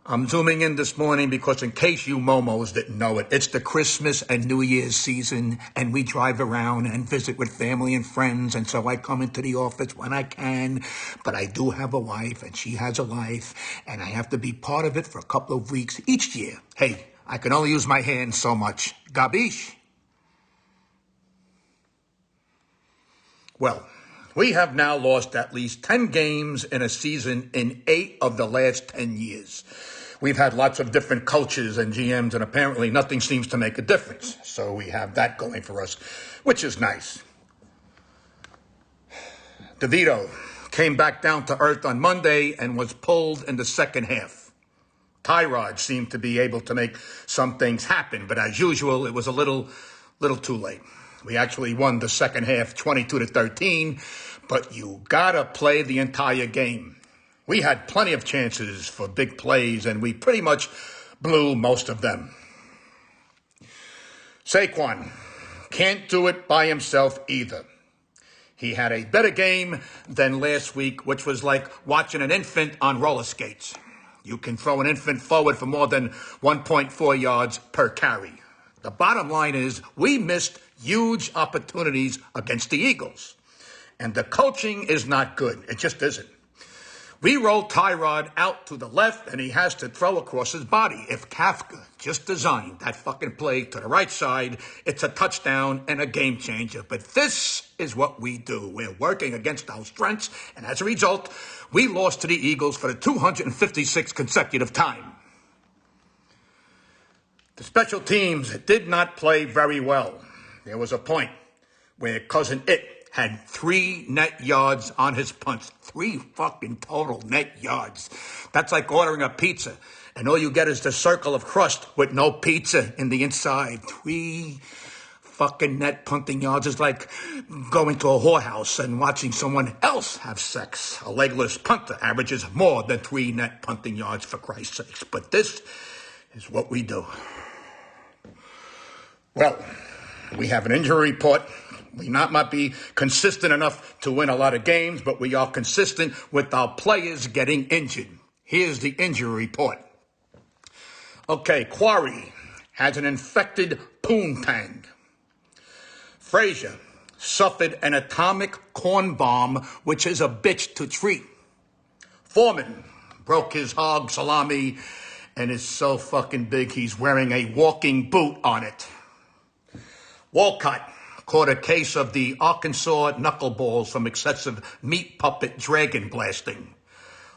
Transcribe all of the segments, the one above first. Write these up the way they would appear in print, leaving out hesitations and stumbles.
I'm zooming in this morning because in case you momos didn't know it, it's the Christmas and New Year's season, and we drive around and visit with family and friends, and so I come into the office when I can, but I do have a wife, and she has a life, and I have to be part of it for a couple of weeks each year. Hey, I can only use my hands so much. Gabish? Well, we have now lost at least 10 games in a season in 8 of the last 10 years. We've had lots of different coaches and GMs, and apparently nothing seems to make a difference. So we have that going for us, which is nice. DeVito came back down to earth on Monday and was pulled in the second half. Tyrod seemed to be able to make some things happen, but as usual, it was a little too late. We actually won the second half 22-13, but you gotta play the entire game. We had plenty of chances for big plays, and we pretty much blew most of them. Saquon can't do it by himself either. He had a better game than last week, which was like watching an infant on roller skates. You can throw an infant forward for more than 1.4 yards per carry. The bottom line is we missed huge opportunities against the Eagles. And the coaching is not good. It just isn't. We rolled Tyrod out to the left, and he has to throw across his body. If Kafka just designed that fucking play to the right side, it's a touchdown and a game changer. But this is what we do. We're working against our strengths, and as a result, we lost to the Eagles for the 256th consecutive time. The special teams did not play very well. There was a point where Cousin It had 3 net yards on his punts. 3 fucking total net yards. That's like ordering a pizza, and all you get is the circle of crust with no pizza in the inside. 3 fucking net punting yards is like going to a whorehouse and watching someone else have sex. A legless punter averages more than 3 net punting yards, for Christ's sakes. But this is what we do. Well, we have an injury report. We might be consistent enough to win a lot of games, but we are consistent with our players getting injured. Here's the injury report. Okay, Quarry has an infected poontang. Frazier suffered an atomic corn bomb, which is a bitch to treat. Foreman broke his hog salami and is so fucking big he's wearing a walking boot on it. Walcott caught a case of the Arkansas knuckleballs from excessive meat puppet dragon blasting.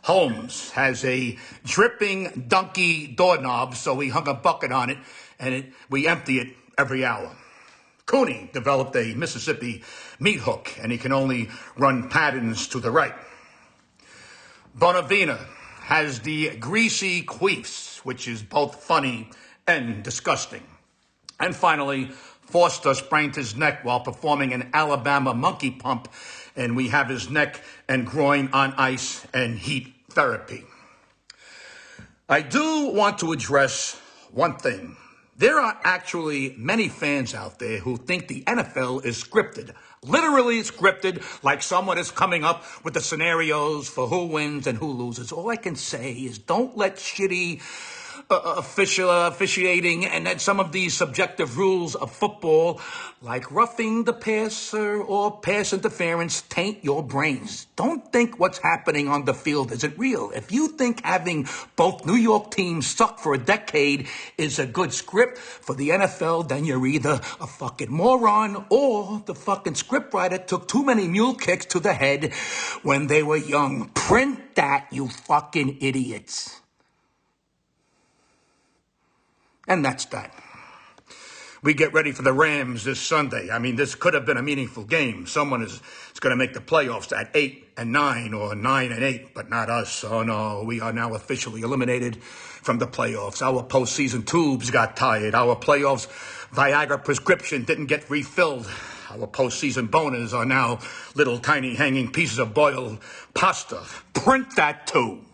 Holmes has a dripping donkey doorknob, so we hung a bucket on it, and we empty it every hour. Cooney developed a Mississippi meat hook, and he can only run patterns to the right. Bonavina has the greasy queefs, which is both funny and disgusting. And finally, Foster sprained his neck while performing an Alabama monkey pump, and we have his neck and groin on ice and heat therapy. I do want to address one thing. There are actually many fans out there who think the NFL is scripted, literally scripted, like someone is coming up with the scenarios for who wins and who loses. All I can say is don't let shitty officiating and then some of these subjective rules of football, like roughing the passer or pass interference, taint your brains. Don't think what's happening on the field isn't real. If you think having both New York teams suck for a decade is a good script for the NFL, then you're either a fucking moron or the fucking scriptwriter took too many mule kicks to the head when they were young. Print that, you fucking idiots. And that's that. We get ready for the Rams this Sunday. I mean, this could have been a meaningful game. Someone is going to make the playoffs at 8-9 or 9-8, but not us. Oh no, we are now officially eliminated from the playoffs. Our postseason tubes got tired. Our playoffs Viagra prescription didn't get refilled. Our postseason boners are now little tiny hanging pieces of boiled pasta. Print that too.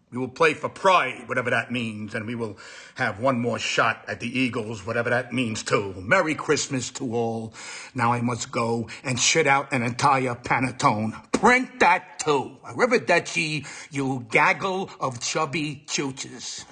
We will play for pride, whatever that means, and we will have one more shot at the Eagles, whatever that means too. Merry Christmas to all. Now I must go and shit out an entire panettone. Print that too. Arrivederci, you gaggle of chubby chooches.